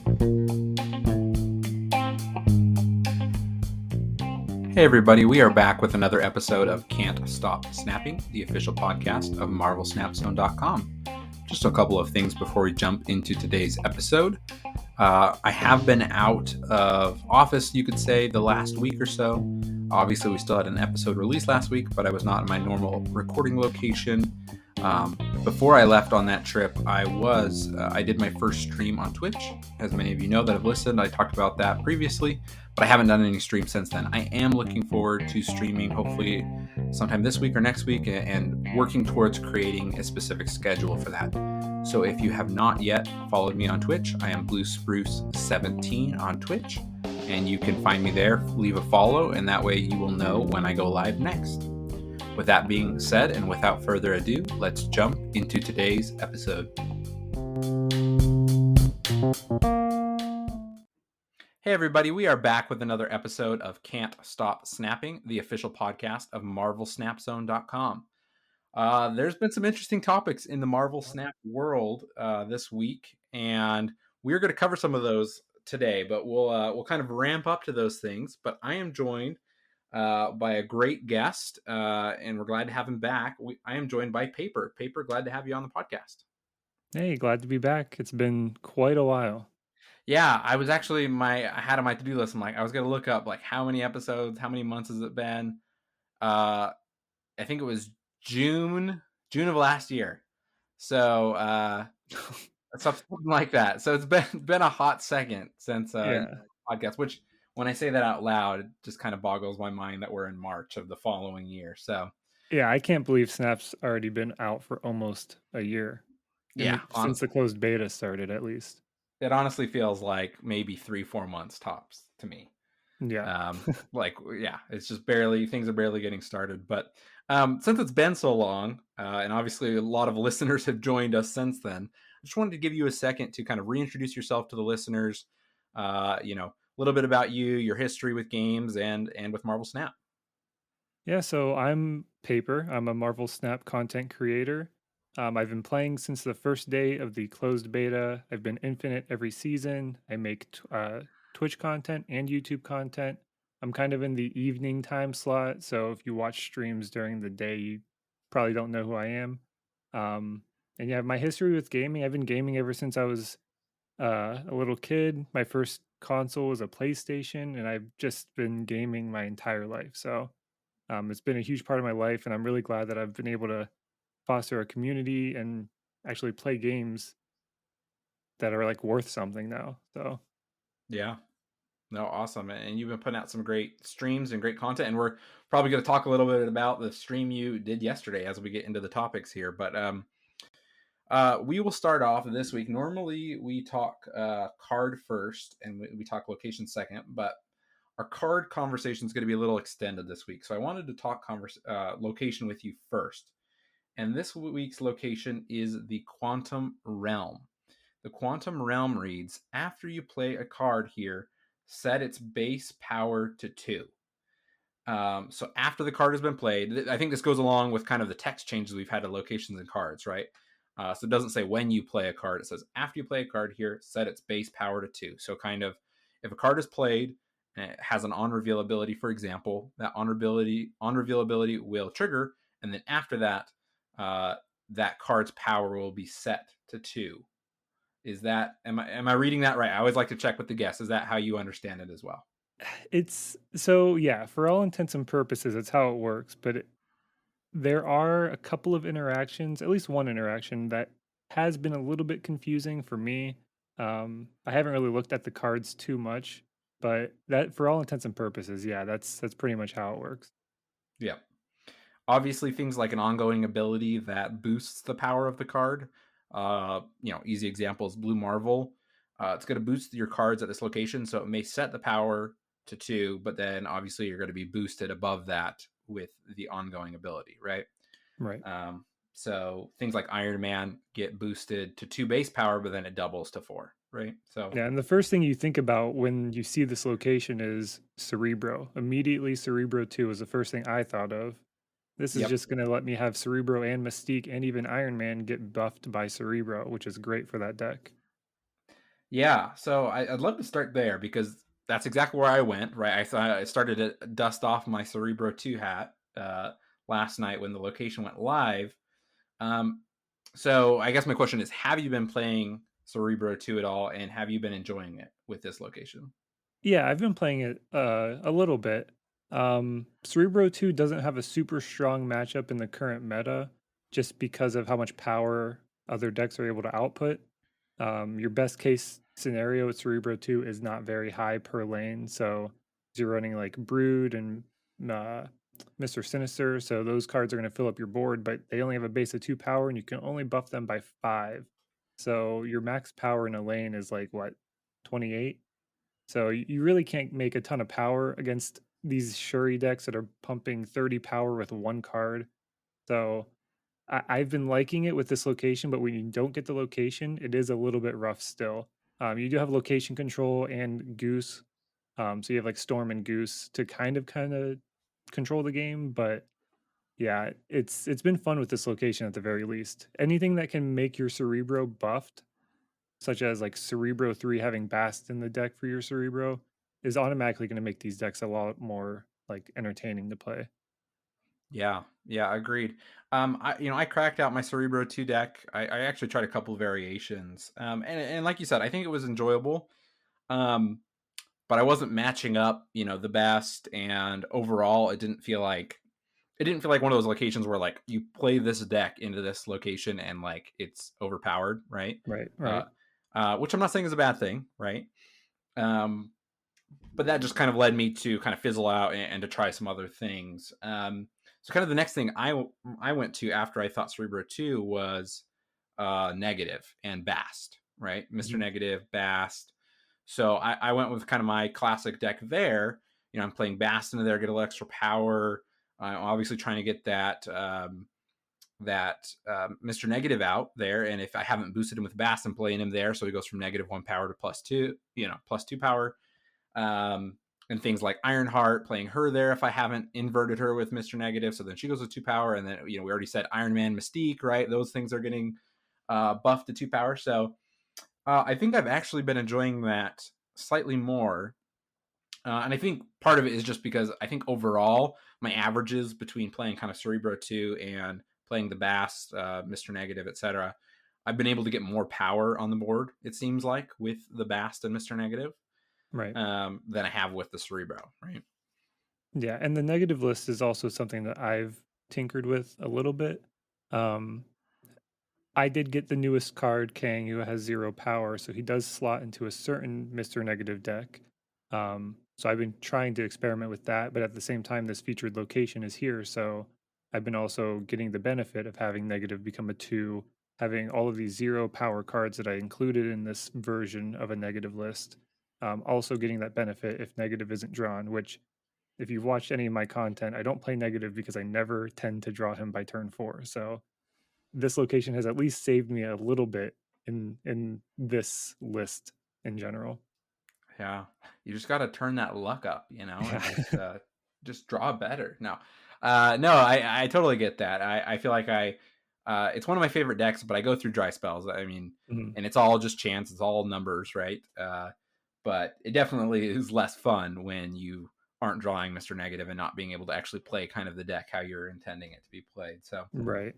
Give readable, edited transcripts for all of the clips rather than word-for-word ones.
Hey everybody, we are back with another episode of Can't Stop Snapping, the official podcast of MarvelSnapZone.com. Just a couple of things before we jump into today's episode. I have been out of office, you could say, the last week or so. Obviously, we still had an episode released last week, but I was not in my normal recording location. Before I left on that trip, I did my first stream on Twitch. As many of you know that have listened, I talked about that previously, but I haven't done any streams since then. I am looking forward to streaming, hopefully sometime this week or next week, and working towards creating a specific schedule for that. So if you have not yet followed me on Twitch, I am BlueSpruce17 on Twitch, and you can find me there, leave a follow, and that way you will know when I go live next. With that being said, and without further ado, let's jump into today's episode. Hey everybody, we are back with another episode of Can't Stop Snapping, the official podcast of MarvelSnapZone.com. There's been some interesting topics in the Marvel Snap world this week, and we're going to cover some of those today, but we'll kind of ramp up to those things. But I am joined by a great guest, and we're glad to have him back. I am joined by Paperr. Paperr, glad to have you on the podcast. Hey, glad to be back. It's been quite a while. Yeah, I was actually I had on my to-do list. I was gonna look up how many episodes, how many months has it been? I think it was June of last year. So something like that. So it's been a hot second since podcast. Which when I say that out loud, it just kind of boggles my mind that we're in March of the following year. So yeah, I can't believe Snap's already been out for almost a year. Yeah, Since the closed beta started, at least. It honestly feels like maybe 3-4 months tops to me. Yeah. It's just things are barely getting started. But since it's been so long, and obviously a lot of listeners have joined us since then, I just wanted to give you a second to kind of reintroduce yourself to the listeners. A little bit about you, your history with games, and with Marvel Snap. Yeah, so I'm Paperr. I'm a Marvel Snap content creator. I've been playing since the first day of the closed beta. I've been infinite every season. I make Twitch content and YouTube content. I'm kind of in the evening time slot, so if you watch streams during the day, you probably don't know who I am. And yeah, my history with gaming, I've been gaming ever since I was a little kid. My first console was a PlayStation, and I've just been gaming my entire life. So it's been a huge part of my life, and I'm really glad that I've been able to foster a community and actually play games that are worth something now. So Yeah. No, awesome. And you've been putting out some great streams and great content. And we're probably going to talk a little bit about the stream you did yesterday as we get into the topics here. But we will start off this week. Normally, we talk card first and we talk location second. But our card conversation is going to be a little extended this week. So I wanted to talk location with you first. And this week's location is the Quantum Realm. The Quantum Realm reads, after you play a card here, set its base power to 2. So after the card has been played, I think this goes along with kind of the text changes we've had to locations and cards, right? So it doesn't say when you play a card. It says after you play a card here, set its base power to 2. So kind of if a card is played and it has an on-reveal ability, for example, that on-reveal ability will trigger. And then after that, that card's power will be set to 2. Is that am I reading that right? I always like to check with the guests. Is that how you understand it as well? yeah, for all intents and purposes, it's how it works. But there are a couple of interactions, at least one interaction that has been a little bit confusing for me. I haven't really looked at the cards too much, but that, for all intents and purposes, yeah, that's pretty much how it works. Yeah. Obviously, things like an ongoing ability that boosts the power of the card. Easy example is Blue Marvel. It's going to boost your cards at this location, so it may set the power to 2, but then obviously you're going to be boosted above that with the ongoing ability, right? Right. So things like Iron Man get boosted to 2 base power, but then it doubles to 4, right? So Yeah, and the first thing you think about when you see this location is Cerebro. Immediately, Cerebro 2 was the first thing I thought of. This is just going to let me have Cerebro and Mystique and even Iron Man get buffed by Cerebro, which is great for that deck. Yeah, so I'd love to start there because that's exactly where I went, right? I started to dust off my Cerebro 2 hat last night when the location went live. Um, so I guess my question is, have you been playing Cerebro 2 at all, and have you been enjoying it with this location? Yeah, I've been playing it a little bit. Cerebro 2 doesn't have a super strong matchup in the current meta just because of how much power other decks are able to output. Your best case scenario with Cerebro 2 is not very high per lane. So you're running like Brood and uh, Mr. Sinister. So those cards are going to fill up your board, but they only have a base of 2 power and you can only buff them by 5. So your max power in a lane is like what, 28? So you really can't make a ton of power against these Shuri decks that are pumping 30 power with one card. So I've been liking it with this location, but when you don't get the location, it is a little bit rough still. You do have location control and Goose. So you have like Storm and Goose to kind of control the game, but yeah, it's been fun with this location at the very least. Anything that can make your Cerebro buffed, such as like Cerebro 3 having Bast in the deck for your Cerebro, is automatically going to make these decks a lot more like entertaining to play. Yeah, yeah, agreed. I cracked out my Cerebro 2 deck. I actually tried a couple variations. And like you said, I think it was enjoyable. Um, but I wasn't matching up, the best. And overall, it didn't feel like one of those locations where like you play this deck into this location and like it's overpowered, right? Right, Uh, right. which I'm not saying is a bad thing, right? Um, but that just kind of led me to kind of fizzle out and to try some other things. So kind of the next thing I went to after I thought Cerebro 2 was Negative and Bast, right? Mr. Mhm. Negative, Bast. So I went with kind of my classic deck there. I'm playing Bast into there, get a little extra power. I'm obviously trying to get that Mr. Negative out there. And if I haven't boosted him with Bast, I'm playing him there. So he goes from -1 power to +2, +2 power. Um, and things like Ironheart, playing her there if I haven't inverted her with Mr. Negative. So then she goes with 2 power. And then, we already said Iron Man, Mystique, right? Those things are getting buffed to 2 power. So I think I've actually been enjoying that slightly more. And I think part of it is just because I think overall my averages between playing kind of Cerebro 2 and playing the Bass, Mr. Negative, etc. I've been able to get more power on the board, it seems like, with the Bast and Mr. Negative Right. than I have with the Cerebro, right? Yeah, and the negative list is also something that I've tinkered with a little bit. Um, I did get the newest card, Kang, who has 0 power, so he does slot into a certain Mr. Negative deck. So I've been trying to experiment with that, but at the same time, this featured location is here, so I've been also getting the benefit of having Negative become a 2, having all of these 0 power cards that I included in this version of a negative list. Also getting that benefit if Negative isn't drawn, which if you've watched any of my content, I don't play Negative because I never tend to draw him by turn 4. So this location has at least saved me a little bit in this list in general. Yeah, you just got to turn that luck up, and Yeah. just draw better. No, I totally get that. I feel like it's one of my favorite decks, but I go through dry spells. I mean, Mhm. and it's all just chance. It's all numbers, right? But it definitely is less fun when you aren't drawing Mr. Negative and not being able to actually play kind of the deck how you're intending it to be played. So Right.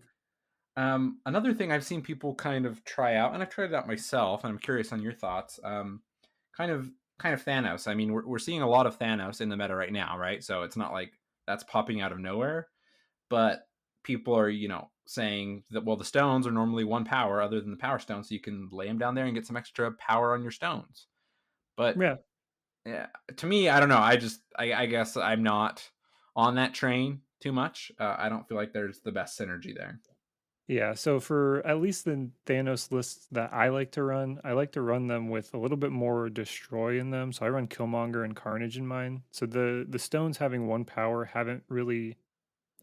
another thing I've seen people kind of try out, and I've tried it out myself, and I'm curious on your thoughts. Kind of, kind of Thanos. I mean, we're seeing a lot of Thanos in the meta right now, right? So it's not like that's popping out of nowhere, but people are, saying that the stones are normally 1 power, other than the power stone, so you can lay them down there and get some extra power on your stones. But Yeah. yeah, to me, I don't know. I guess I'm not on that train too much. I don't feel like there's the best synergy there. Yeah, so for at least the Thanos lists that I like to run them with a little bit more destroy in them. So I run Killmonger and Carnage in mine. So the stones having 1 power I haven't really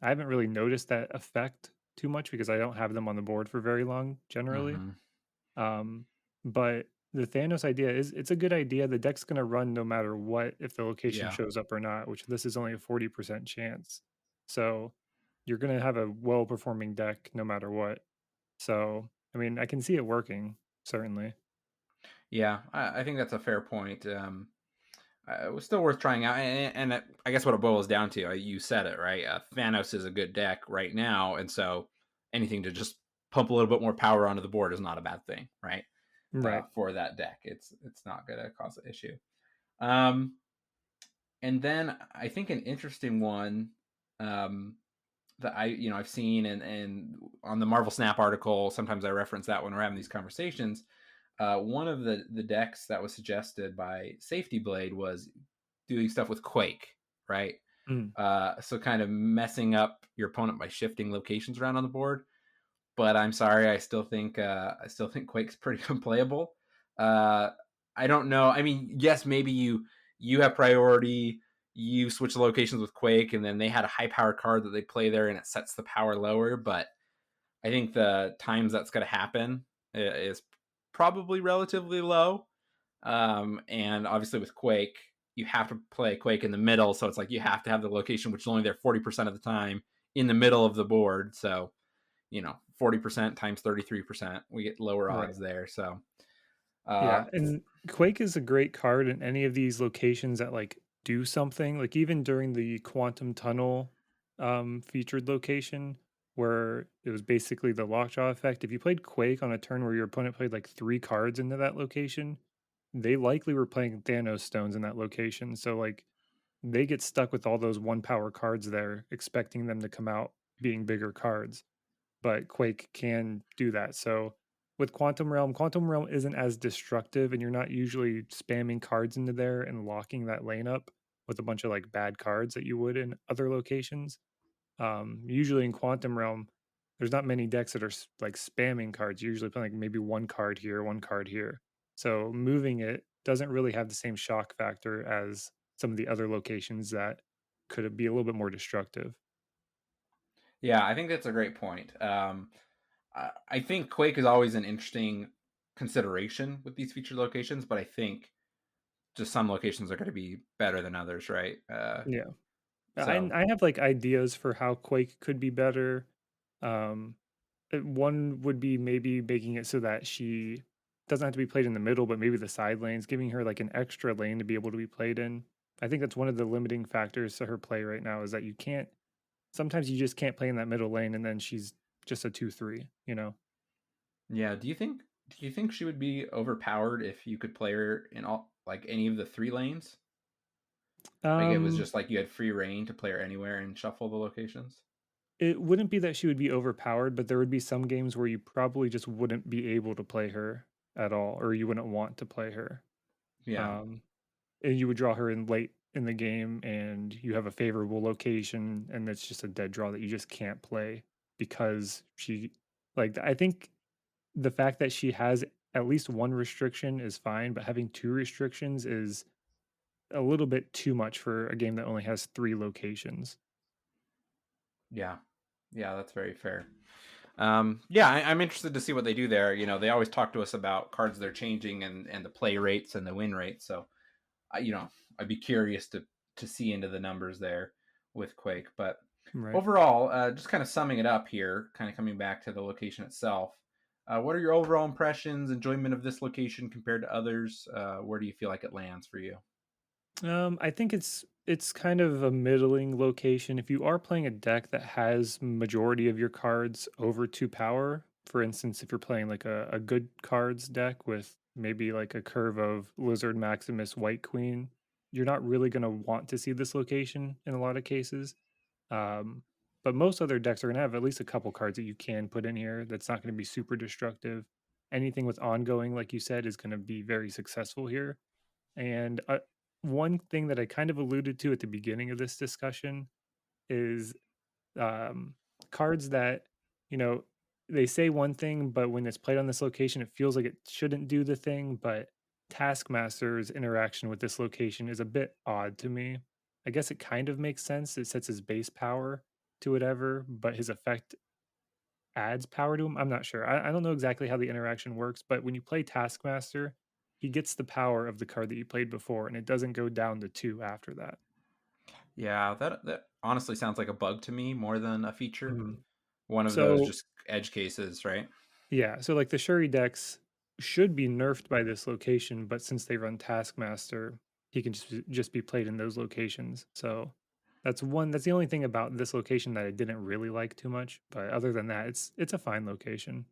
noticed that effect too much because I don't have them on the board for very long generally. Hmm. Um, but the Thanos idea is it's a good idea. The deck's gonna run no matter what if the location Yeah. shows up or not, which this is only a 40% chance. So you're gonna have a well performing deck no matter what. So I mean I can see it working, certainly. Yeah, I think that's a fair point. It was still worth trying out, I guess what it boils down to, you said it right. Thanos is a good deck right now, and so anything to just pump a little bit more power onto the board is not a bad thing, right? Right. For that deck, it's not going to cause an issue. Um, and then I think an interesting one um, that I've seen and on the Marvel Snap article, sometimes I reference that when we're having these conversations. One of the decks that was suggested by Safety Blade was doing stuff with Quake, right? Mm. So kind of messing up your opponent by shifting locations around on the board. But I'm sorry, I still think Quake's pretty unplayable. Uh, I don't know. I mean, yes, maybe you have priority. You switch the locations with Quake, and then they had a high power card that they play there, and it sets the power lower. But I think the times that's going to happen is probably relatively low. And obviously with Quake, you have to play Quake in the middle, so it's like you have to have the location which is only there 40% of the time in the middle of the board. So 40% times 33%, we get lower Right. odds there. So Yeah, uh, and Quake is a great card in any of these locations that like do something. Like even during the Quantum Tunnel featured location where it was basically the lockjaw effect. If you played Quake on a turn where your opponent played like 3 cards into that location, they likely were playing Thanos stones in that location. So like they get stuck with all those 1 power cards there, expecting them to come out being bigger cards, but Quake can do that. So with Quantum Realm isn't as destructive, and you're not usually spamming cards into there and locking that lane up with a bunch of like bad cards that you would in other locations. Usually in Quantum Realm, there's not many decks that are like spamming cards. You're usually playing like maybe 1 card here, 1 card here. So moving it doesn't really have the same shock factor as some of the other locations that could be a little bit more destructive. yeah, I think that's a great point. I think Quake is always an interesting consideration with these featured locations, but I think just some locations are going to be better than others, right? Yeah. So I have like ideas for how Quake could be better. Um, One would be maybe making it so that she doesn't have to be played in the middle, but maybe the side lanes, giving her like an extra lane to be able to be played in. I think that's one of the limiting factors to her play right now is that you can't, sometimes you just can't play in that middle lane and then she's just a 2-3, you know? yeah, do you think she would be overpowered if you could play her in all like any of the three lanes? Like it was Um, just like you had free reign to play her anywhere and shuffle the locations? it wouldn't be that she would be overpowered, but there would be some games where you probably just wouldn't be able to play her at all, or you wouldn't want to play her. Yeah. Um, and you would draw her in late in the game and you have a favorable location and it's just a dead draw that you just can't play because she like I think the fact that she has at least one restriction is fine, but having two restrictions is a little bit too much for a game that only has 3 locations. Yeah. Yeah, that's very fair. Yeah, I'm interested to see what they do there. They always talk to us about cards they're changing and the play rates and the win rates. So, I, you know, I'd be curious to see into the numbers there with Quake. But Right. overall, just kind of summing it up here, kind of coming back to the location itself. What are your overall impressions, enjoyment of this location compared to others? Where do you feel like it lands for you? I think it's kind of a middling location. If you are playing a deck that has majority of your cards over 2 power, for instance, if you're playing like a good cards deck with maybe like a curve of Lizard Maximus White Queen, you're not really going to want to see this location in a lot of cases. Um, but most other decks are going to have at least a couple cards that you can put in here that's not going to be super destructive. Anything with ongoing, like you said, is going to be very successful here. And one thing that I kind of alluded to at the beginning of this discussion is um, cards that, you know, they say one thing, but when it's played on this location, it feels like it shouldn't do the thing. But Taskmaster's interaction with this location is a bit odd to me. I guess it kind of makes sense. It sets his base power to whatever, but his effect adds power to him. I'm not sure. I don't know exactly how the interaction works, but when you play Taskmaster, he gets the power of the card that you played before, and it doesn't go down to 2 after that. Yeah, that honestly sounds like a bug to me more than a feature. Mhm. One of those So just edge cases, right? yeah, so like the Shuri decks, should be nerfed by this location, but since they run Taskmaster, he can just be played in those locations. So that's the only thing about this location that I didn't really like too much. But other than that, it's a fine location.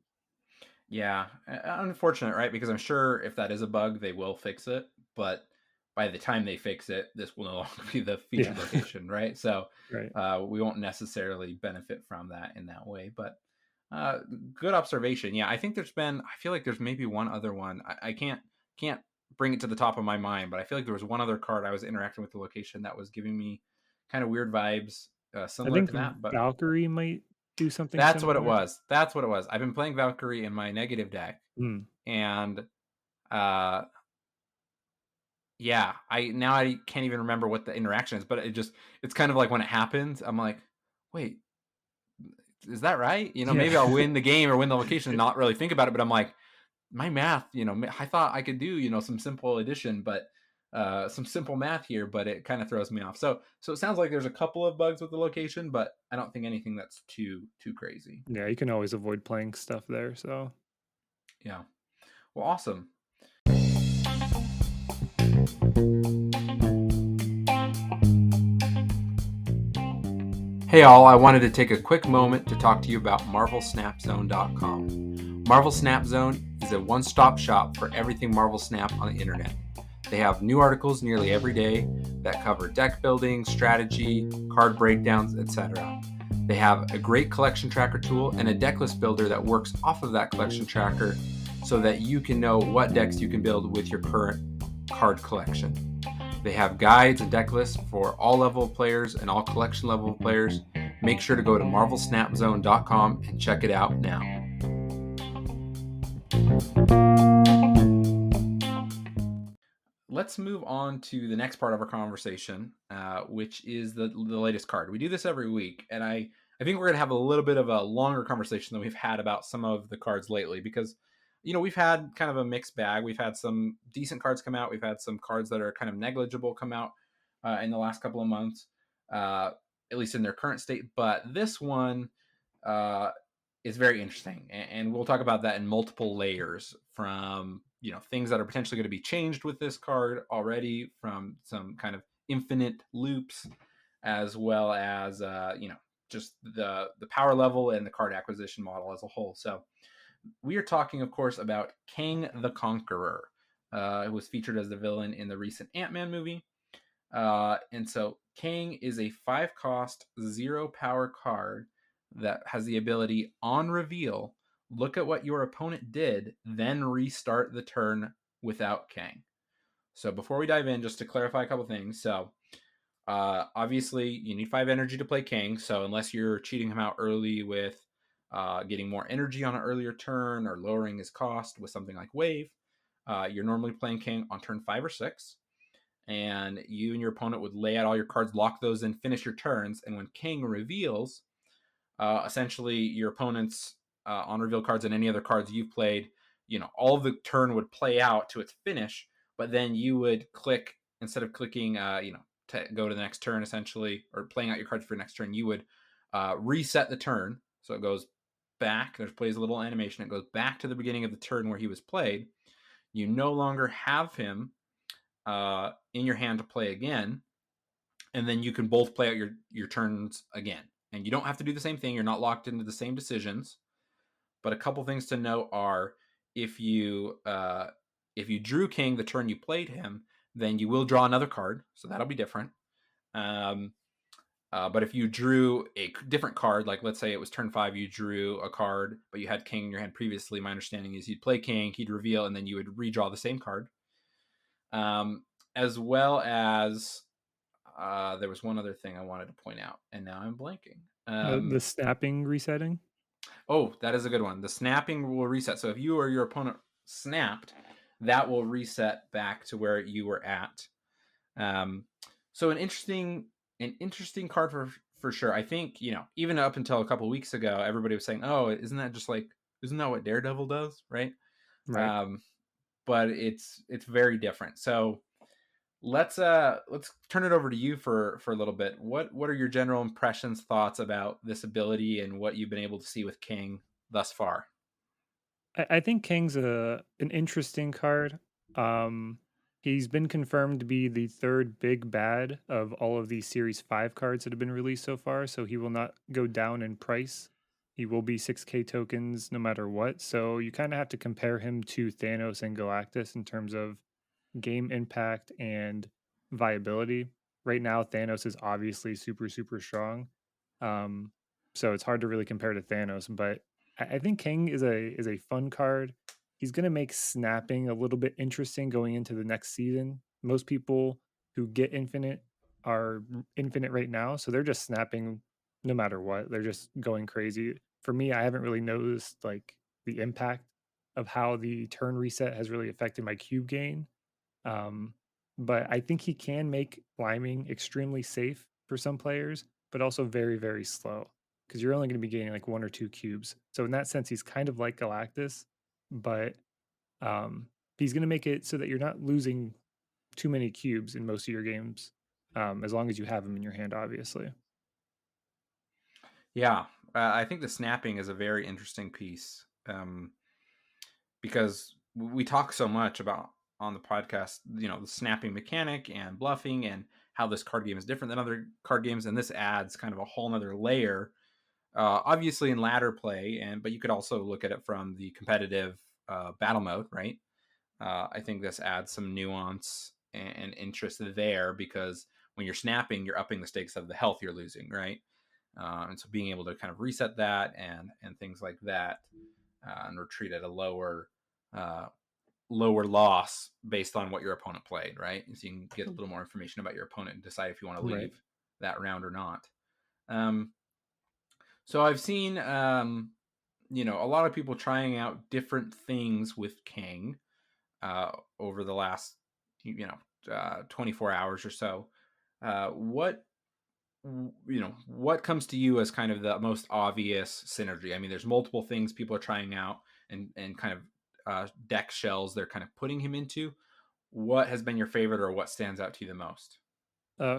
Yeah, unfortunate, right? Because I'm sure if that is a bug, they will fix it. But by the time they fix it, this will no longer be the featured Yeah. location, right? So Right. we won't necessarily benefit from that in that way. But uh, good observation. Yeah, I think there's been. I feel like there's maybe one other one. I can't bring it to the top of my mind, but I feel like there was one other card I was interacting with the location that was giving me kind of weird vibes, I similar think to that. But Valkyrie might do something that's what it similar. was. That's what it was. I've been playing Valkyrie in my negative deck, Mm. and uh yeah, I can't even remember what the interaction is, but it's kind of like when it happens, I'm like, wait, is that right? Yeah. Maybe I'll win the game or win the location and not really think about it, but I'm like, my math, I thought I could do, some simple addition, but some simple math here, but it kind of throws me off. So it sounds like there's a couple of bugs with the location, but I don't think anything that's too crazy. Yeah, you can always avoid playing stuff there. So Yeah. Well, awesome. Hey all, I wanted to take a quick moment to talk to you about MarvelSnapZone.com. Marvel Snap Zone is a one-stop shop for everything Marvel Snap on the internet. They have new articles nearly every day that cover deck building, strategy, card breakdowns, etc. They have a great collection tracker tool and a deck list builder that works off of that collection tracker so that you can know what decks you can build with your current card collection. They have guides and deck lists for all level of players and all collection level of players. Make sure to go to MarvelSnapZone.com and check it out now. Let's move on to the next part of our conversation, which is the latest card. We do this every week, and I think we're going to have a little bit of a longer conversation than we've had about some of the cards lately because, we've had kind of a mixed bag. We've had some decent cards come out. We've had some cards that are kind of negligible come out in the last couple of months, at least in their current state. But this one uh, is very interesting, and we'll talk about that in multiple layers from things that are potentially going to be changed with this card already from some kind of infinite loops, as well as just the power level and the card acquisition model as a whole. So we are talking, of course, about Kang the Conqueror, who was featured as the villain in the recent Ant-Man movie. And so Kang is a 5-cost, 0-power card that has the ability on reveal, look at what your opponent did, then restart the turn without Kang. So before we dive in, just to clarify a couple things. So obviously you need 5 energy to play Kang. So unless you're cheating him out early with getting more energy on an earlier turn or lowering his cost with something like Wave, you're normally playing Kang on turn 5 or 6. And you and your opponent would lay out all your cards, lock those in, finish your turns. And when Kang reveals, essentially your opponent's on reveal cards and any other cards you've played, all of the turn would play out to its finish, but then you would click, instead of clicking, to go to the next turn essentially, or playing out your cards for your next turn, you would reset the turn. So it goes back, there's plays a little animation, it goes back to the beginning of the turn where he was played. You no longer have him in your hand to play again, and then you can both play out your turns again. And you don't have to do the same thing. You're not locked into the same decisions. But a couple things to note are if you drew King the turn you played him, then you will draw another card, so that'll be different. But if you drew a different card, like let's say it was turn 5, you drew a card, but you had King in your hand previously, my understanding is you'd play King, he'd reveal, and then you would redraw the same card. As well as there was one other thing I wanted to point out, and now I'm blanking. the snapping resetting. Oh, that is a good one. The snapping will reset. So if you or your opponent snapped, that will reset back to where you were at. So an interesting card for sure. I think even up until a couple weeks ago, everybody was saying, "Oh, isn't that what Daredevil does?" Right? Right. But it's very different. So let's turn it over to you for a little bit. What are your general impressions, thoughts about this ability, and what you've been able to see with King thus far? I think Kang's an interesting card. Um, he's been confirmed to be the third big bad of all of the Series 5 cards that have been released so far, so he will not go down in price. He will be 6K tokens no matter what. So you kind of have to compare him to Thanos and Galactus in terms of game impact and viability. Right now, Thanos is obviously super, super strong. Um, so it's hard to really compare to Thanos, but I think King is a fun card. He's gonna make snapping a little bit interesting going into the next season. Most people who get infinite are infinite right now, so they're just snapping no matter what. They're just going crazy. For me, I haven't really noticed like the impact of how the turn reset has really affected my cube gain. um, but I think he can make climbing extremely safe for some players, but also very, very slow because you're only going to be getting like one or two cubes. So in that sense, he's kind of like Galactus, but um, he's going to make it so that you're not losing too many cubes in most of your games, as long as you have them in your hand, obviously. Yeah, I think the snapping is a very interesting piece, because we talk so much about on the podcast, the snapping mechanic and bluffing and how this card game is different than other card games, and this adds kind of a whole nother layer. Obviously, in ladder play, but you could also look at it from the competitive battle mode, right? I think this adds some nuance and interest there because when you're snapping, you're upping the stakes of the health you're losing, right? And so being able to kind of reset that and things like that, and retreat at a uh, lower loss based on what your opponent played, right? So you can get a little more information about your opponent and decide if you want to Right. leave that round or not. Um, so I've seen a lot of people trying out different things with Kang over the last 24 hours or so. What comes to you as kind of the most obvious synergy? I mean, there's multiple things people are trying out and kind of deck shells they're kind of putting him into. What has been your favorite, or what stands out to you the most?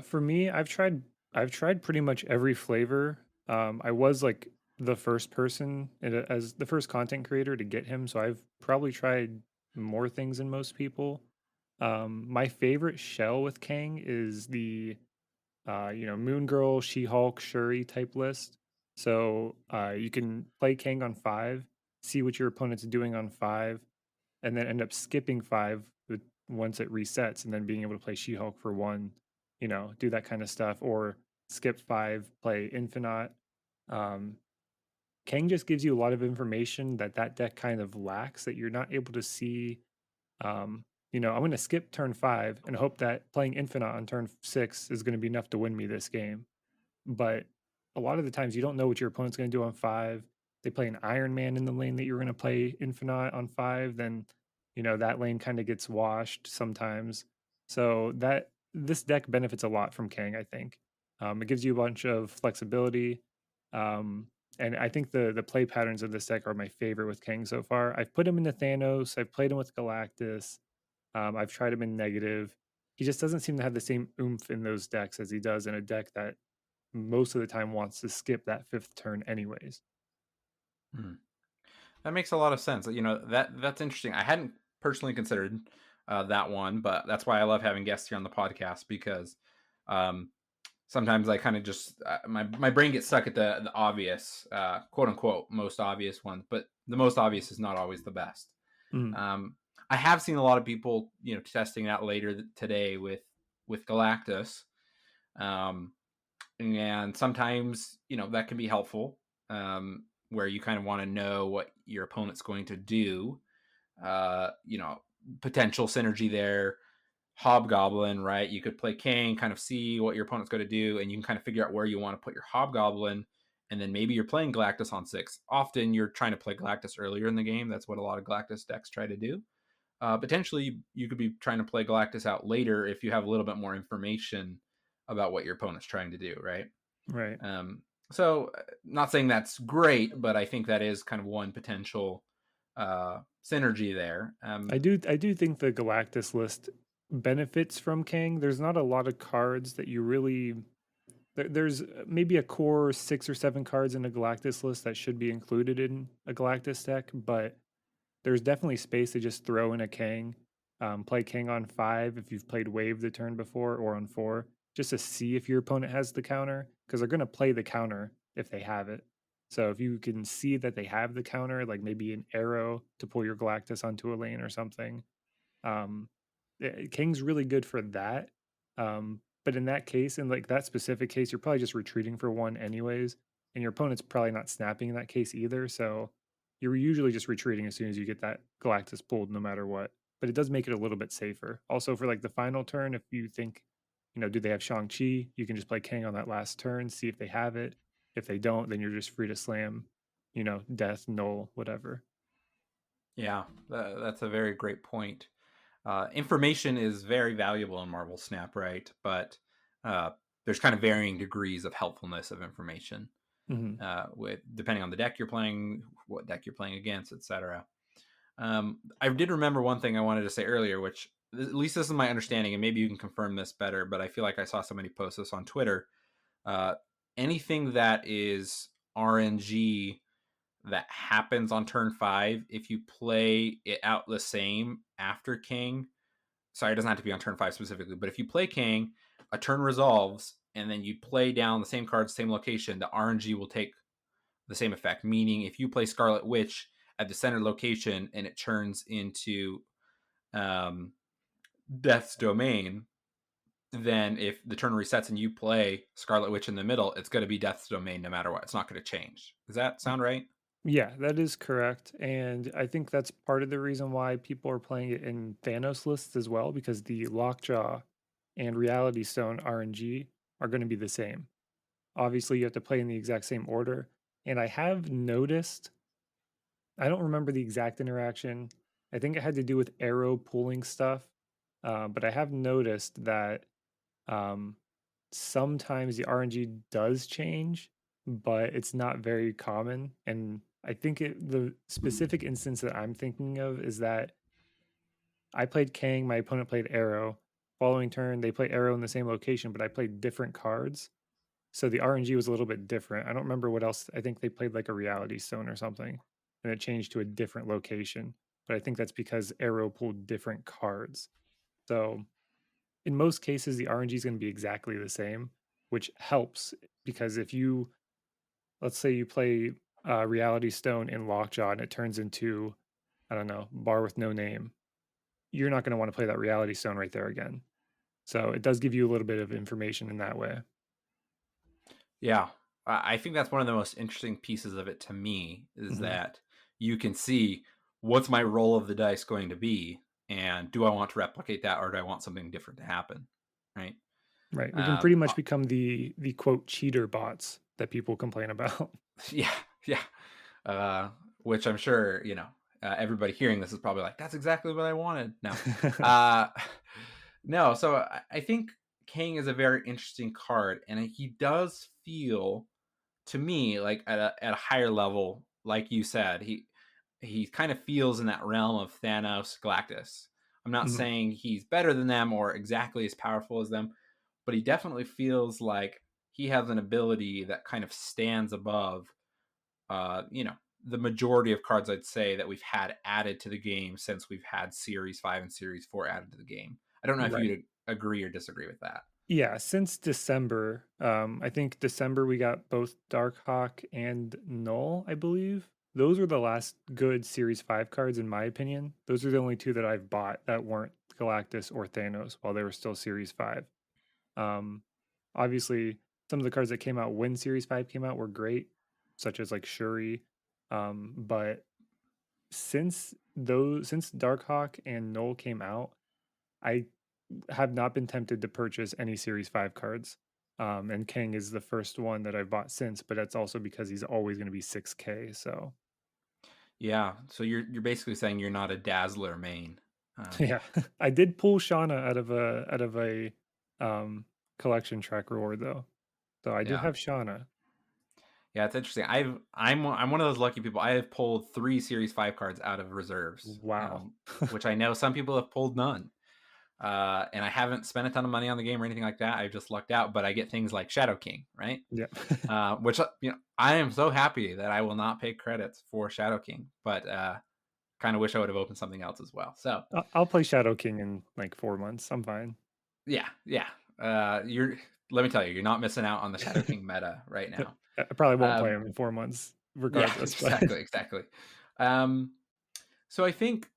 For me, I've tried pretty much every flavor. I was like the first person as the first content creator to get him, so I've probably tried more things than most people. My favorite shell with Kang is the Moon Girl, She Hulk, Shuri type list. So you can play Kang on 5, see what your opponent's doing on 5, and then end up skipping 5 once it resets, and then being able to play She Hulk for 1, do that kind of stuff, or skip 5, play Infinite. Um, Kang just gives you a lot of information that that deck kind of lacks that you're not able to see. I'm going to skip turn 5 and hope that playing Infinite on turn 6 is going to be enough to win me this game. But a lot of the times you don't know what your opponent's going to do on 5. They play an Iron Man in the lane that you're going to play Infinite on 5, then that lane kind of gets washed sometimes. So that this deck benefits a lot from Kang, I think. It gives you a bunch of flexibility. Um, and I think the play patterns of this deck are my favorite with Kang so far. I've put him into Thanos, I've played him with Galactus, I've tried him in negative. He just doesn't seem to have the same oomph in those decks as he does in a deck that most of the time wants to skip that fifth turn anyways. Hmm. That makes a lot of sense. That's interesting. I hadn't personally considered that one, but that's why I love having guests here on the podcast because um, sometimes I kind of just my brain gets stuck at the obvious, quote unquote, most obvious ones, but the most obvious is not always the best. Mm, Um, I have seen a lot of people, testing it out later today with Galactus, um, and sometimes that can be helpful, where you kind of want to know what your opponent's going to do. Uh, you know, Potential synergy there. Hobgoblin, right? You could play King, kind of see what your opponent's going to do, and you can kind of figure out where you want to put your Hobgoblin. And then maybe you're playing Galactus on 6. Often you're trying to play Galactus earlier in the game. That's what a lot of Galactus decks try to do. Potentially, you could be trying to play Galactus out later if you have a little bit more information about what your opponent's trying to do, right? right. Not saying that's great, but I think that is kind of one potential synergy there. I do think the Galactus list benefits from Kang. There's not a lot of cards that you really there's maybe a core 6 or 7 cards in a Galactus list that should be included in a Galactus deck, but there's definitely space to just throw in a Kang, play Kang on 5 if you've played Wave the turn before or on 4, just to see if your opponent has the counter, because they're gonna play the counter if they have it. So if you can see that they have the counter, like maybe an arrow to pull your Galactus onto a lane or something, um, King's really good for that. But in that case, in like that specific case, you're probably just retreating for one anyways, and your opponent's probably not snapping in that case either. So you're usually just retreating as soon as you get that Galactus pulled, no matter what. But it does make it a little bit safer. Also, for like the final turn, if you think, do they have Shang-Chi? You can just play King on that last turn, see if they have it. If they don't, then you're just free to slam, death, null, whatever. Yeah, that's a very great point. Information is very valuable in Marvel Snap, right? But uh, there's kind of varying degrees of helpfulness of information Hmm. with depending on the deck you're playing, what deck you're playing against, etc. I did remember one thing I wanted to say earlier, which at least this is my understanding, and maybe you can confirm this better. But I feel like I saw somebody post this on Twitter. Uh, Anything that is RNG that happens on turn 5, if you play it out the same after King, sorry, it doesn't have to be on turn 5 specifically, but if you play King, a turn resolves, and then you play down the same cards, same location, the RNG will take the same effect. Meaning, if you play Scarlet Witch at the center location and it turns into um, Death's Domain, then if the turn resets and you play Scarlet Witch in the middle, it's going to be Death's Domain no matter what. It's not going to change. Does that sound right? Yeah, that is correct. And I think that's part of the reason why people are playing it in Thanos lists as well, because the Lockjaw and Reality Stone RNG are going to be the same. Obviously, you have to play in the exact same order. And I have noticed, I don't remember the exact interaction. I think it had to do with arrow pulling stuff. But I have noticed that um, sometimes the RNG does change, but it's not very common. And I think the specific instance that I'm thinking of is that I played Kang, my opponent played Arrow. Following turn, they play Arrow in the same location, but I played different cards. So the RNG was a little bit different. I don't remember what else. I think they played like a Reality Stone or something, and it changed to a different location. But I think that's because Arrow pulled different cards. So in most cases, the RNG is going to be exactly the same, which helps because if you, let's say you play Reality Stone in Lockjaw and it turns into, I don't know, Bar with No Name, you're not going to want to play that Reality Stone right there again. So it does give you a little bit of information in that way. Yeah. I think that's one of the most interesting pieces of it to me is Hmm. that you can see what's my roll of the dice going to be, and do I want to replicate that or do I want something different to happen? Right. Right. We can Um, pretty uh, much become the quote cheater bots that people complain about. yeah. Yeah. Uh, which I'm sure, everybody hearing this is probably like, that's exactly what I wanted. No. Uh, no. So I think King is a very interesting card, and he does feel to me like at a higher level, like you said, he kind of feels in that realm of Thanos, Galactus. I'm not Mhm. saying he's better than them or exactly as powerful as them, but he definitely feels like he has an ability that kind of stands above uh you know the majority of cards, I'd say, that we've had added to the game since we've had Series 5 and Series 4 added to the game. I don't know if Right. you'd agree or disagree with that. Yeah, since December, I think December we got both Darkhawk and Null, I believe. Those were the last good Series 5 cards, in my opinion. Those are the only two that I've bought that weren't Galactus or Thanos while they were still Series 5. Um, Obviously, some of the cards that came out when Series 5 came out were great, such as like Shuri. But since Darkhawk and Null came out, I have not been tempted to purchase any Series 5 cards. And Kang is the first one that I've bought since, but that's also because he's always going to be 6K. So, Yeah, so you're basically saying you're not a Dazzler main. yeah, I did pull Shauna out of a um, collection track reward though. So I do Yeah. have Shauna. Yeah, it's interesting. I'm one of those lucky people. I have pulled 3 Series 5 cards out of reserves, Wow. which I know some people have pulled none. And I haven't spent a ton of money on the game or anything like that. I've just lucked out, but I get things like Shadow King, right? Yeah. Which I am so happy that I will not pay credits for Shadow King, but kind of wish I would have opened something else as well. So I'll play Shadow King in like 4 months. I'm fine. yeah, yeah. You're let me tell you, you're not missing out on the Shadow King meta right now. I probably won't play Um, him in 4 months, yeah, regardless. But exactly, exactly. Um, so I think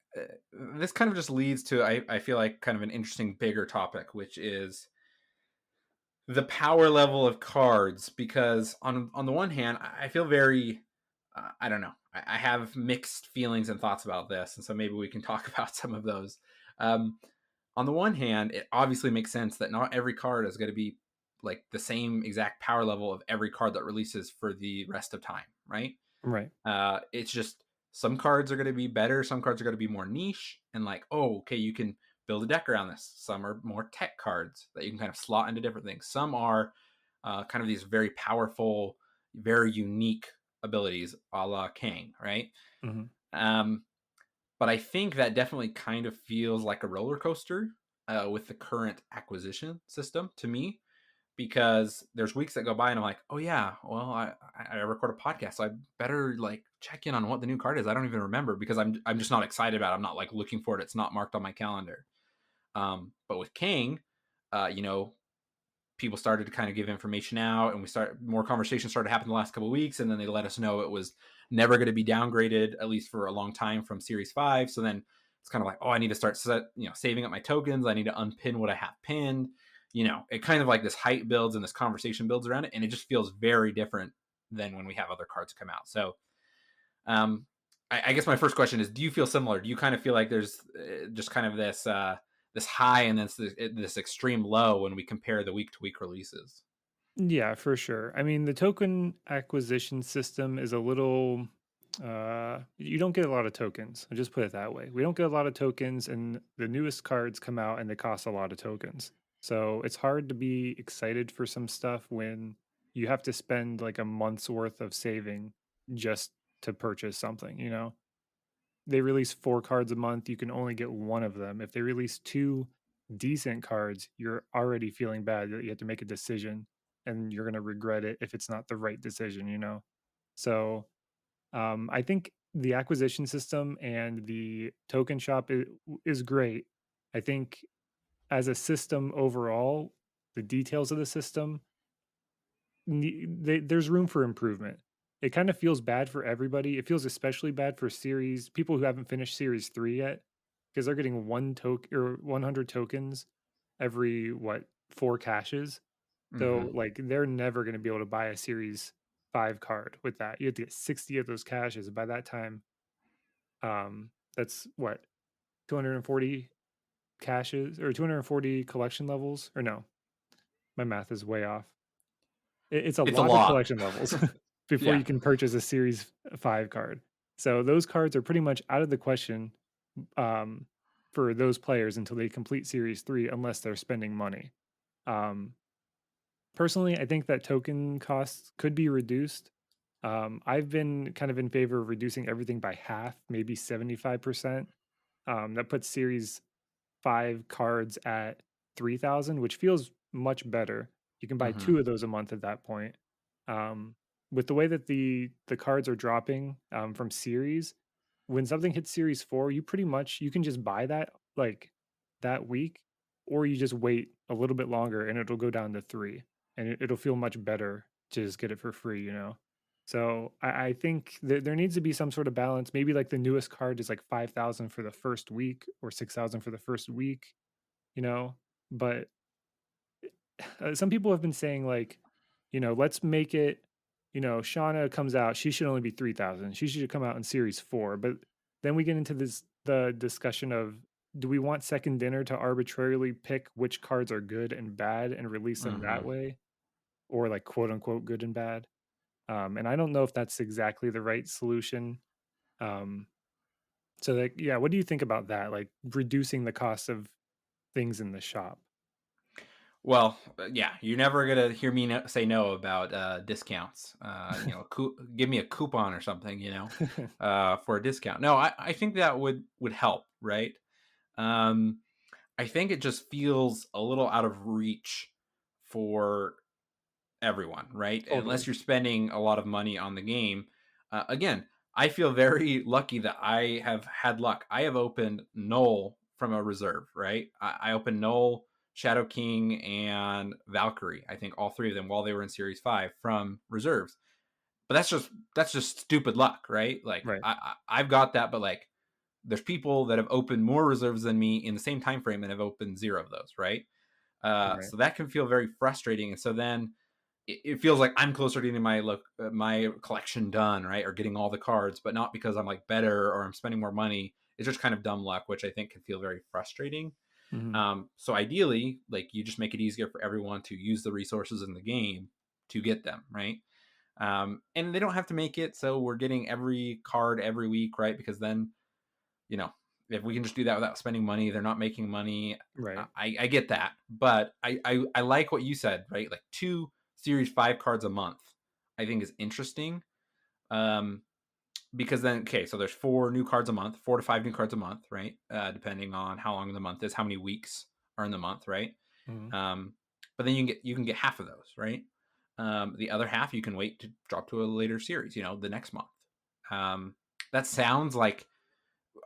this kind of just leads to I feel like kind of an interesting bigger topic, which is the power level of cards. Because on the one hand, I feel very I don't know. I have mixed feelings and thoughts about this, and so maybe we can talk about some of those. Um, on the one hand, it obviously makes sense that not every card is going to be like the same exact power level of every card that releases for the rest of time, right? right. It's just some cards are going to be better, some cards are going to be more niche, and like, oh, okay, you can build a deck around this. Some are more tech cards that you can kind of slot into different things. Some are kind of these very powerful, very unique abilities, a la Kang, right? Mhm. Um, but I think that definitely kind of feels like a roller coaster with the current acquisition system to me, because there's weeks that go by and I'm like, oh yeah, well I record a podcast, so I better like check in on what the new card is. I don't even remember because I'm just not excited about it. I'm not like looking for it. It's not marked on my calendar. But with King, you know, people started to kind of give information out, and we start more conversations started happening the last couple of weeks, and then they let us know it was never going to be downgraded, at least for a long time, from Series 5. So then it's kind of like, oh, I need to start saving up my tokens. I need to unpin what I have pinned. It kind of like this hype builds and this conversation builds around it, and it just feels very different than when we have other cards come out. So um I guess my first question is, do you feel similar? Do you kind of feel like there's just kind of this high and then this extreme low when we compare the week to week releases? Yeah, for sure. I mean, the token acquisition system is a little you don't get a lot of tokens. I'll just put it that way. We don't get a lot of tokens, and the newest cards come out and they cost a lot of tokens. So it's hard to be excited for some stuff when you have to spend like a month's worth of saving just to purchase something, you know? They release 4 cards a month, you can only get 1 of them. If they release 2 decent cards, you're already feeling bad that you have to make a decision, and you're gonna regret it if it's not the right decision, you know? So, I think the acquisition system and the token shop is great. I think as a system overall, the details of the system there's room for improvement. It kind of feels bad for everybody. It feels especially bad for series people who haven't finished series 3 yet, because they're getting 1 token or 100 tokens every, what, 4 caches. So, Hmm. like, they're never gonna be able to buy a series 5 card with that. You have to get 60 of those caches, and by that time, that's what, 240 caches or 240 collection levels? Or no, my math is way off. It's a It's a lot of lot. collection levels before Yeah. you can purchase a Series 5 card. So those cards are pretty much out of the question, um, for those players until they complete Series 3 unless they're spending money. Um, Personally, I think that token costs could be reduced. I've been kind of in favor of reducing everything by half, maybe 75%. That puts Series 5 cards at 3,000, which feels much better. You can buy Hmm. 2 of those a month at that point. Um, with the way that the cards are dropping, from series, when something hits series 4, you can just buy that, like, that week, or you just wait a little bit longer and it'll go down to 3, and it'll feel much better to just get it for free, you know? So I think there needs to be some sort of balance. Maybe like the newest card is like 5,000 for the first week or 6,000 for the first week, you know? But some people have been saying like, let's make it, Shauna comes out, she should only be 3,000. She should come out in series 4. But then we get into the discussion of, do we want second dinner to arbitrarily pick which cards are good and bad and release them that Hmm. way, or like quote unquote good and bad? And I don't know if that's exactly the right solution. Um, so like, yeah, what do you think about that? Like reducing the cost of things in the shop. Well, yeah, you're never gonna hear me say no about discounts. Give me a coupon or something, for a discount. No, I think that would help, right? Um, I think it just feels a little out of reach for everyone, right? Unless Totally. you're spending a lot of money on the game. Again, I feel very lucky that I have had luck. I have opened Null from a reserve, right? I opened Null, Shadow King, and Valkyrie. I think all three of them while they were in Series 5 from reserves. But that's just stupid luck, right? Like Right. I've got that, but like there's people that have opened more reserves than me in the same time frame and have opened zero of those, right? Right. So that can feel very frustrating. And so then it feels like I'm closer to getting my collection done, right, or getting all the cards, but not because I'm like better or I'm spending more money. It's just kind of dumb luck, which I think can feel very frustrating. Mhm. So ideally, like you just make it easier for everyone to use the resources in the game to get them, right? And they don't have to make it so we're getting every card every week, right? Because then, you know, if we can just do that without spending money, they're not making money. Right. I get that, but I like what you said, right? Like 2 Series 5 cards a month, I think is interesting. Um, because then, okay, so there's 4 new cards a month, 4 to 5 new cards a month, right? Depending on how long the month is, how many weeks are in the month, right? Mhm. Um, but then you can get half of those, right? The other half you can wait to drop to a later series, the next month. Um, that sounds like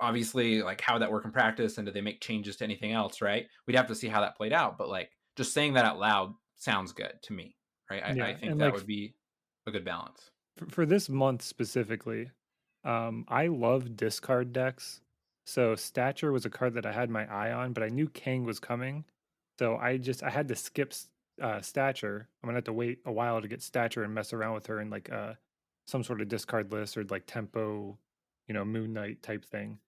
obviously like how would that work in practice, and do they make changes to anything else, right? We'd have to see how that played out, but like just saying that out loud sounds good to me, right? I Yeah, think and that like would be a good balance. for this month specifically, I love discard decks. So Stature was a card that I had my eye on, but I knew Kang was coming. So I had to skip Stature. I'm gonna have to wait a while to get Stature and mess around with her in like some sort of discard list or like tempo, Moon Knight type thing.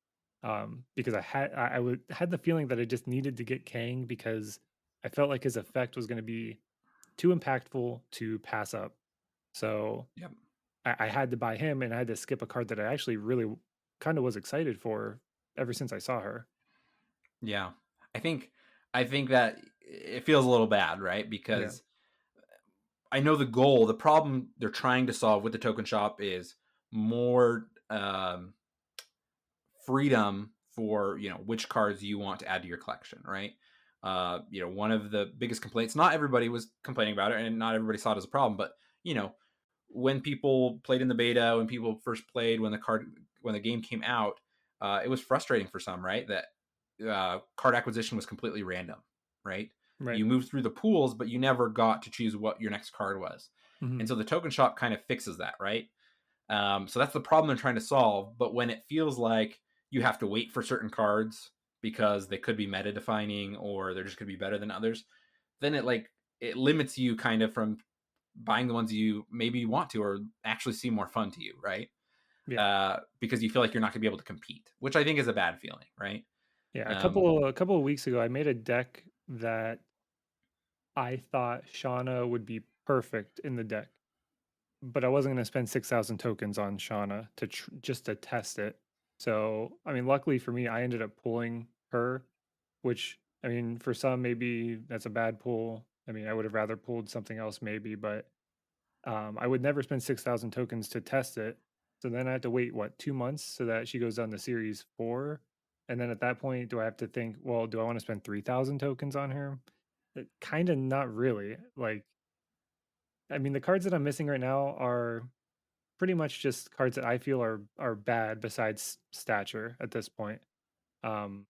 Because I had the feeling that I just needed to get Kang because I felt like his effect was gonna be too impactful to pass up. So Yep. I had to buy him, and I had to skip a card that I actually really kind of was excited for ever since I saw her. Yeah. I think that it feels a little bad, right? Yeah, Because I know the problem they're trying to solve with the token shop is more freedom for which cards you want to add to your collection, right? One of the biggest complaints, not everybody was complaining about it and not everybody saw it as a problem, but you know when people played in the beta, when people first played, when the game came out, it was frustrating for some, right? That card acquisition was completely random, right? right. You moved through the pools, but you never got to choose what your next card was. And Mhm. so the token shop kind of fixes that, right? So that's the problem they're trying to solve. But when it feels like you have to wait for certain cards because they could be meta defining or they're just going to be better than others, then it limits you kind of from buying the ones you maybe want to or actually seem more fun to you, right? Yeah, Because you feel like you're not going to be able to compete, which I think is a bad feeling, right? yeah. A Um, couple a couple of weeks ago, I made a deck that I thought Shauna would be perfect in the deck, but I wasn't going to spend 6,000 tokens on Shauna just to test it. So, I mean, luckily for me, I ended up pulling her, which I mean, for some maybe that's a bad pull. I mean, I would have rather pulled something else maybe, but I would never spend 6,000 tokens to test it. So then I have to wait, what, 2 months so that she goes down to series 4? And then at that point, do I have to think, well, do I want to spend 3,000 tokens on her? Kind of not really. Like, I mean, the cards that I'm missing right now are pretty much just cards that I feel are bad besides stature at this point. Um,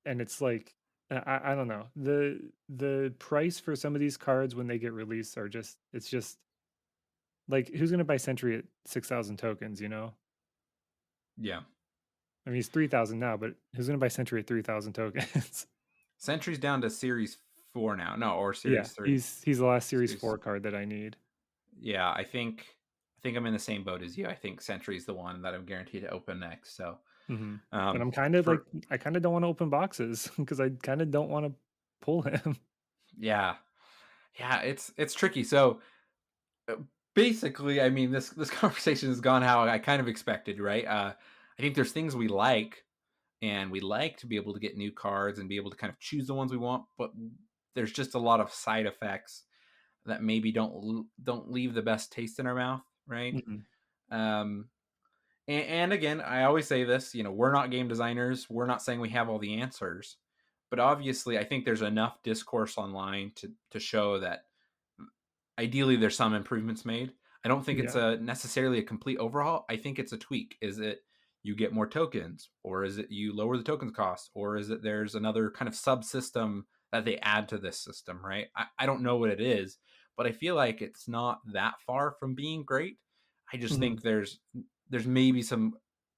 and it's like, I don't know. The price for some of these cards when they get released are just it's just like, who's gonna buy Sentry at 6,000 tokens, you know? yeah, I mean, he's 3,000 now, but who's gonna buy Sentry at 3,000 tokens? Sentry's down to Series 4 now, no, or Yeah, Series 3. he's the last Series Series, 4 card that I need. yeah, I think I'm in the same boat as you. I think Sentry's the one that I'm guaranteed to open next. So, Mhm. And um, I'm kinda like for I kinda don't wanna open boxes because I kinda don't wanna pull him. yeah, yeah, it's tricky. So uh, basically, I mean, this conversation has gone how I kind of expected, right? I think there's things we like, and we like to be able to get new cards and be able to kind of choose the ones we want, but there's just a lot of side effects that maybe don't leave the best taste in our mouth, right? Mhm. Um, and again, I always say this, we're not game designers. We're not saying we have all the answers, but obviously, I think there's enough discourse online to show that ideally there's some improvements made. I don't think it's Yeah. a necessarily a complete overhaul. I think it's a tweak. Is it you get more tokens, or is it you lower the tokens cost, or is it there's another kind of subsystem that they add to this system, right? I don't know what it is, but I feel like it's not that far from being great. I just Mhm. think there's maybe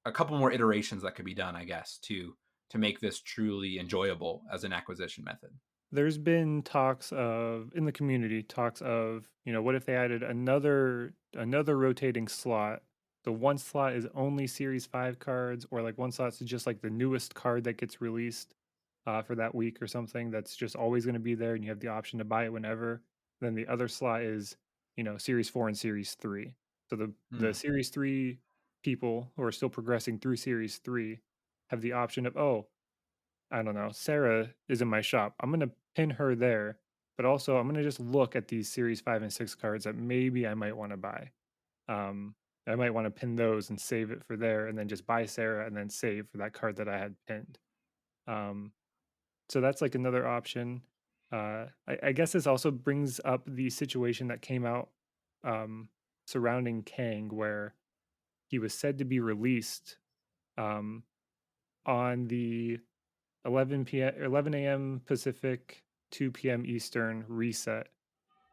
a couple more iterations that could be done, I guess, to make this truly enjoyable as an acquisition method. There's been talks of in the community, talks of, what if they added another rotating slot? The one slot is only Series 5 cards, or like one slot's just like the newest card that gets released for that week or something that's just always going to be there and you have the option to buy it whenever. Then the other slot is, Series 4 and Series 3. So the Mm, Series 3 people who are still progressing through Series 3 have the option of, oh, I don't know, Sarah is in my shop. I'm gonna pin her there, but also I'm gonna just look at these series 5 and 6 cards that maybe I might want to buy. Um, I might want to pin those and save it for there and then just buy Sarah and then save for that card that I had pinned. Um, so that's like another option. I guess this also brings up the situation that came out um, surrounding Kang, where he was said to be released um, on the 11 p.m. 11 a.m. Pacific, 2 p.m. Eastern reset.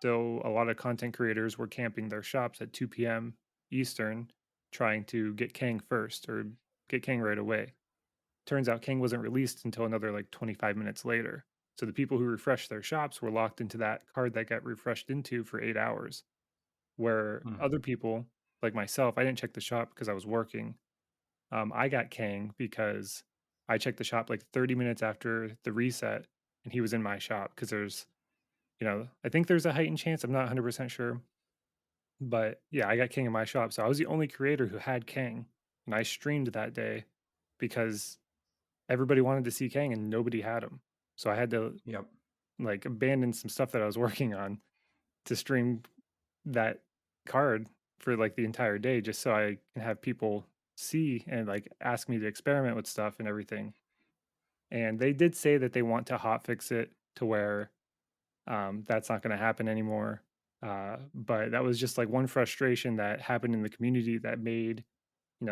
So a lot of content creators were camping their shops at 2 p.m. Eastern, trying to get Kang first or get Kang right away. Turns out Kang wasn't released until another like 25 minutes later. So the people who refreshed their shops were locked into that card that got refreshed into for 8 hours. Where mm. other people, like myself, I didn't check the shop because I was working. I got Kang because I checked the shop like 30 minutes after the reset, and he was in my shop because I think there's a heightened chance. I'm not 100% sure, but yeah, I got Kang in my shop. So I was the only creator who had Kang, and I streamed that day because everybody wanted to see Kang and nobody had him. So I had to Yep. like abandon some stuff that I was working on to stream that card for like the entire day just so I can have people see and like ask me to experiment with stuff and everything. And they did say that they want to hot fix it to where that's not going to happen anymore. But that was just like one frustration that happened in the community that made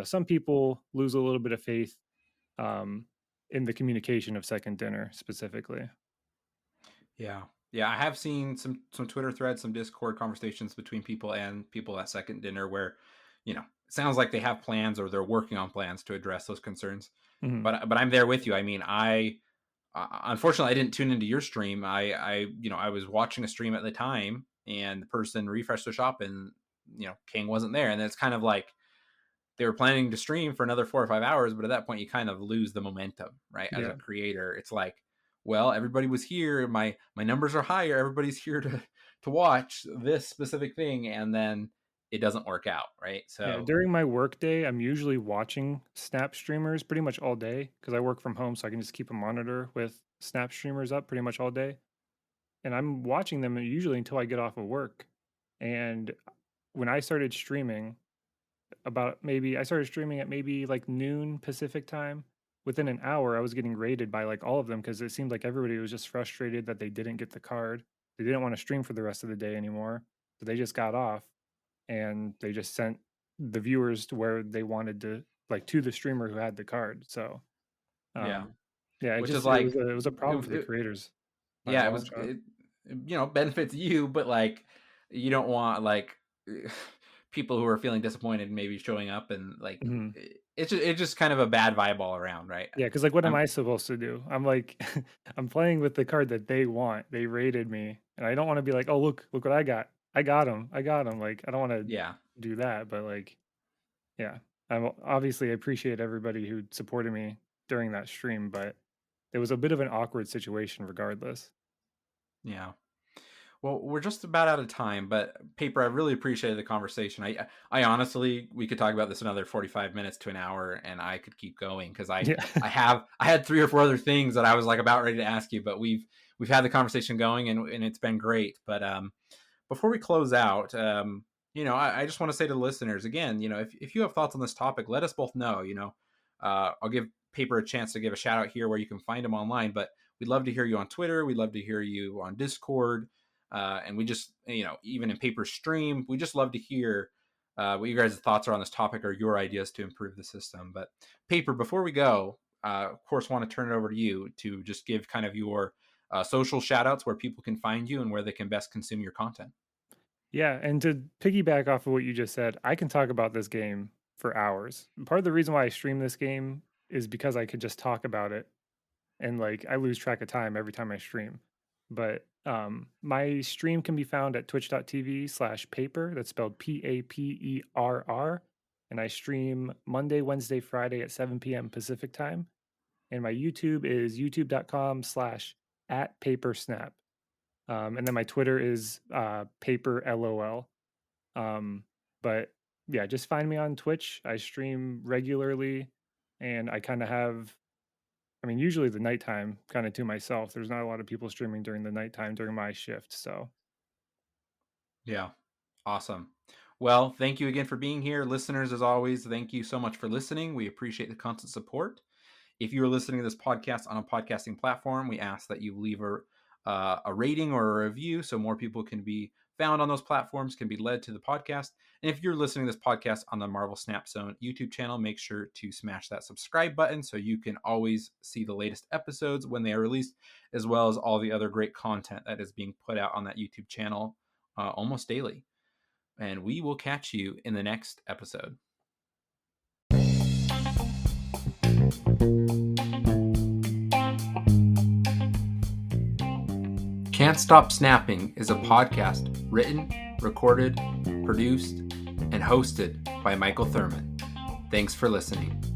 some people lose a little bit of faith um, in the communication of Second Dinner specifically. Yeah. Yeah, I have seen some Twitter threads, some Discord conversations between people and people at Second Dinner where, it sounds like they have plans or they're working on plans to address those concerns. Mhm. But I'm there with you. I mean, unfortunately I didn't tune into your stream. I was watching a stream at the time, and the person refreshed their shop, and King wasn't there, and it's kind of like they were planning to stream for another 4 or 5 hours, but at that point you kind of lose the momentum, right? As a Yeah. creator, it's like, well, everybody was here, my numbers are higher, everybody's here to watch this specific thing, and then it doesn't work out, right? Yeah, So during my work day, I'm usually watching Snap streamers pretty much all day because I work from home, so I can just keep a monitor with Snap streamers up pretty much all day. And I'm watching them usually until I get off of work. And when I started streaming, I started streaming at maybe like noon Pacific time. Within an hour, I was getting raided by like all of them because it seemed like everybody was just frustrated that they didn't get the card. They didn't want to stream for the rest of the day anymore. So they just got off and they just sent the viewers to where they wanted to, like to the streamer who had the card. So yeah, yeah, which is it like, was a problem for the creators by a yeah, long shot. benefits you, but like you don't want like people who are feeling disappointed maybe showing up, and like Mhm. it's just kind of a bad vibe all around, right? Yeah, because like, what am I'm I supposed to do? I'm like, I'm playing with the card that they want. They rated me, and I don't want to be like, oh look what I got. I got him. I got him. Like I don't want to Yeah, do that, but like, yeah, I'm obviously I appreciate everybody who supported me during that stream, but it was a bit of an awkward situation regardless. yeah. Well, we're just about out of time, but Paper, I really appreciated the conversation. I honestly, we could talk about this another 45 minutes to an hour, and I could keep going because Yeah. I had 3 or 4 other things that I was like about ready to ask you, but we've had the conversation going, and it's been great. But before we close out, I just want to say to the listeners again, if you have thoughts on this topic, let us both know. I'll give Paper a chance to give a shout out here where you can find him online, but we'd love to hear you on Twitter. We'd love to hear you on Discord. And we just, even in Paperr stream, we just love to hear what you guys' thoughts are on this topic or your ideas to improve the system. But Paperr, before we go, of course, want to turn it over to you to just give kind of your social shout outs where people can find you and where they can best consume your content. Yeah, and to piggyback off of what you just said, I can talk about this game for hours. Part of the reason why I stream this game is because I could just talk about it, and like I lose track of time every time I stream. But my stream can be found at twitch.tv/Paperr. That's spelled Paperr. And I stream Monday, Wednesday, Friday at 7 p.m. Pacific time. And my YouTube is youtube.com/@PaperrSnap. And then my Twitter is PaperrLOL. But yeah, just find me on Twitch. I stream regularly, and I kind of have, I mean, usually the nighttime kind of to myself. There's not a lot of people streaming during the nighttime during my shift. So Yeah. Awesome. Well, thank you again for being here. Listeners, as always, thank you so much for listening. We appreciate the constant support. If you are listening to this podcast on a podcasting platform, we ask that you leave a rating or a review so more people can be found on those platforms, can be led to the podcast. And if you're listening to this podcast on the Marvel Snap Zone YouTube channel, make sure to smash that subscribe button so you can always see the latest episodes when they are released, as well as all the other great content that is being put out on that YouTube channel almost daily. And we will catch you in the next episode. Can't Stop Snapping is a podcast written, recorded, produced, and hosted by Michael Thurman. Thanks for listening.